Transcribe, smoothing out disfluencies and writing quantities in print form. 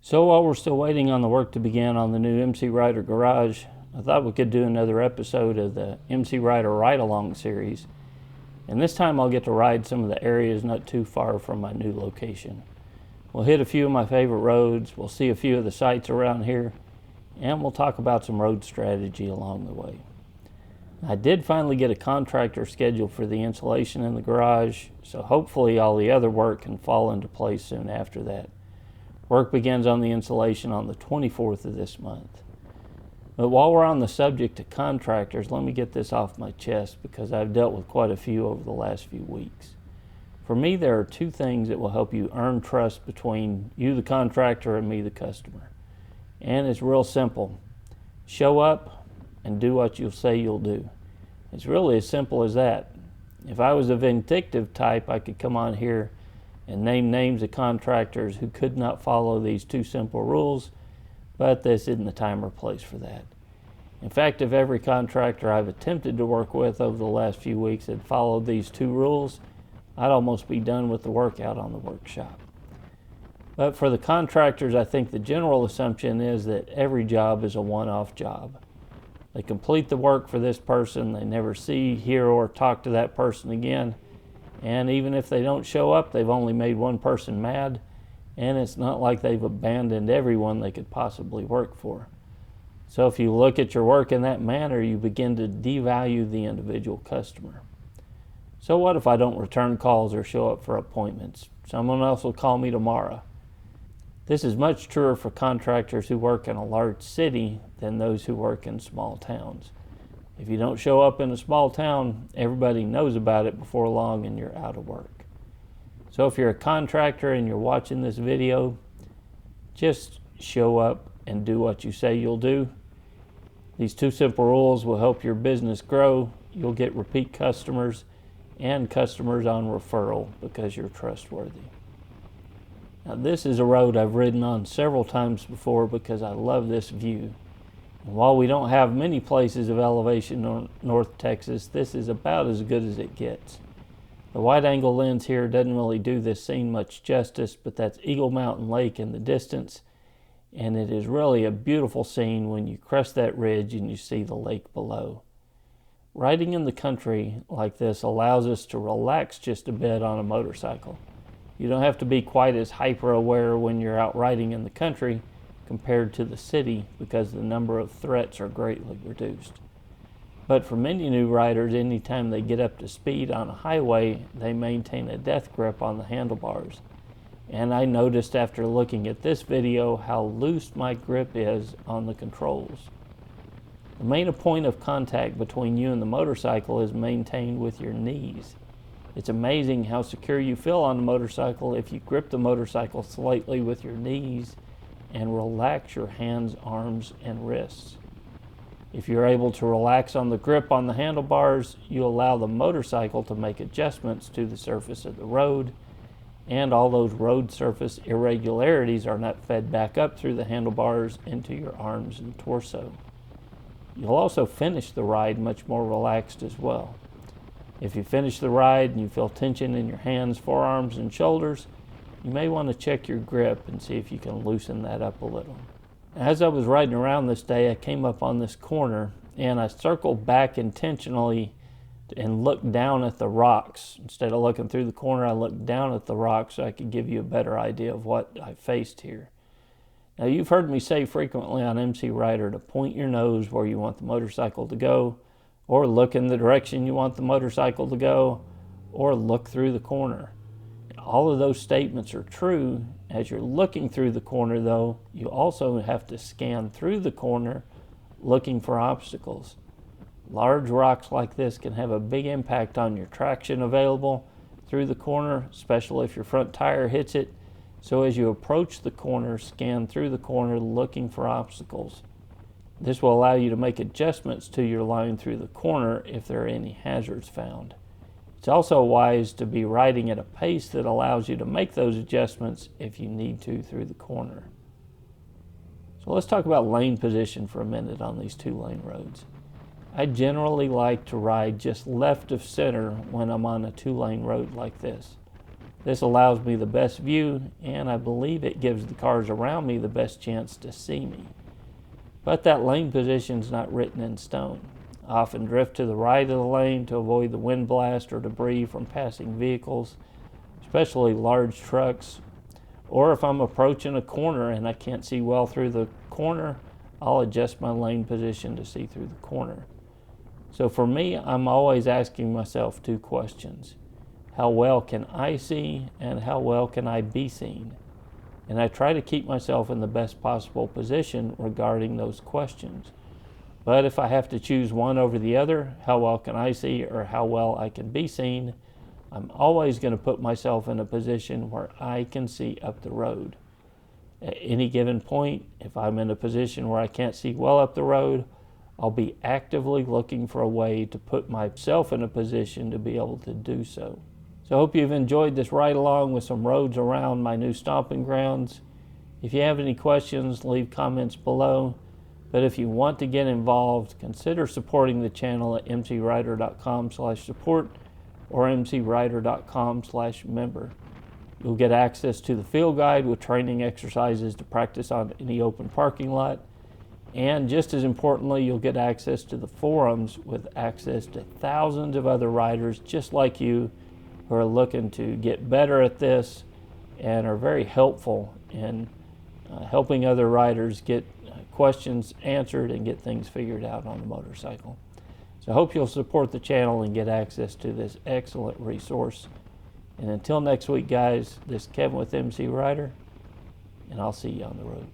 So while we're still waiting on the work to begin on the new MCrider Garage, I thought we could do another episode of the MCrider Ride-Along series. And this time I'll get to ride some of the areas not too far from my new location. We'll hit a few of my favorite roads, we'll see a few of the sights around here, and we'll talk about some road strategy along the way. I did finally get a contractor scheduled for the insulation in the garage, so hopefully all the other work can fall into place soon after that. Work begins on the insulation on the 24th of this month. But while we're on the subject of contractors, let me get this off my chest because I've dealt with quite a few over the last few weeks. For me, there are two things that will help you earn trust between you, the contractor, and me, the customer. And it's real simple. Show up and do what you'll say you'll do. It's really as simple as that. If I was a vindictive type, I could come on here and name names of contractors who could not follow these two simple rules, but this isn't the time or place for that. In fact, if every contractor I've attempted to work with over the last few weeks had followed these two rules, I'd almost be done with the work out on the workshop. But for the contractors, I think the general assumption is that every job is a one-off job. They complete the work for this person, they never see, hear, or talk to that person again. And even if they don't show up, they've only made one person mad, and it's not like they've abandoned everyone they could possibly work for. So if you look at your work in that manner, you begin to devalue the individual customer. So what if I don't return calls or show up for appointments? Someone else will call me tomorrow. This is much truer for contractors who work in a large city than those who work in small towns. If you don't show up in a small town, everybody knows about it before long and you're out of work. So if you're a contractor and you're watching this video, just show up and do what you say you'll do. These two simple rules will help your business grow. You'll get repeat customers and customers on referral because you're trustworthy. Now this is a road I've ridden on several times before because I love this view. And while we don't have many places of elevation in North Texas, this is about as good as it gets. The wide angle lens here doesn't really do this scene much justice, but that's Eagle Mountain Lake in the distance, and it is really a beautiful scene when you crest that ridge and you see the lake below. Riding in the country like this allows us to relax just a bit on a motorcycle. You don't have to be quite as hyper aware when you're out riding in the country compared to the city because the number of threats are greatly reduced. But for many new riders, anytime they get up to speed on a highway, they maintain a death grip on the handlebars. And I noticed after looking at this video how loose my grip is on the controls. The main point of contact between you and the motorcycle is maintained with your knees. It's amazing how secure you feel on the motorcycle if you grip the motorcycle slightly with your knees and relax your hands, arms, and wrists. If you're able to relax on the grip on the handlebars, you allow the motorcycle to make adjustments to the surface of the road, and all those road surface irregularities are not fed back up through the handlebars into your arms and torso. You'll also finish the ride much more relaxed as well. If you finish the ride and you feel tension in your hands, forearms, and shoulders, you may want to check your grip and see if you can loosen that up a little. As I was riding around this day, I came up on this corner and I circled back intentionally and looked down at the rocks. Instead of looking through the corner, I looked down at the rocks so I could give you a better idea of what I faced here. Now you've heard me say frequently on MCrider to point your nose where you want the motorcycle to go, or look in the direction you want the motorcycle to go, or look through the corner. All of those statements are true. As you're looking through the corner, though, you also have to scan through the corner looking for obstacles. Large rocks like this can have a big impact on your traction available through the corner, especially if your front tire hits it. So as you approach the corner, scan through the corner looking for obstacles. This will allow you to make adjustments to your line through the corner if there are any hazards found. It's also wise to be riding at a pace that allows you to make those adjustments if you need to through the corner. So let's talk about lane position for a minute on these two-lane roads. I generally like to ride just left of center when I'm on a two-lane road like this. This allows me the best view, and I believe it gives the cars around me the best chance to see me. But that lane position is not written in stone. I often drift to the right of the lane to avoid the wind blast or debris from passing vehicles, especially large trucks. Or if I'm approaching a corner and I can't see well through the corner, I'll adjust my lane position to see through the corner. So for me, I'm always asking myself two questions. How well can I see, and how well can I be seen? And I try to keep myself in the best possible position regarding those questions. But if I have to choose one over the other, how well can I see or how well I can be seen, I'm always going to put myself in a position where I can see up the road. At any given point, if I'm in a position where I can't see well up the road, I'll be actively looking for a way to put myself in a position to be able to do so. So I hope you've enjoyed this ride along with some roads around my new stomping grounds. If you have any questions, leave comments below. But if you want to get involved, consider supporting the channel at mcrider.com/support or mcrider.com/member. You'll get access to the field guide with training exercises to practice on any open parking lot. And just as importantly, you'll get access to the forums with access to thousands of other riders just like you who are looking to get better at this and are very helpful in helping other riders get questions answered and get things figured out on the motorcycle. So I hope you'll support the channel and get access to this excellent resource. And until next week, guys, this is Kevin with MCrider, and I'll see you on the road.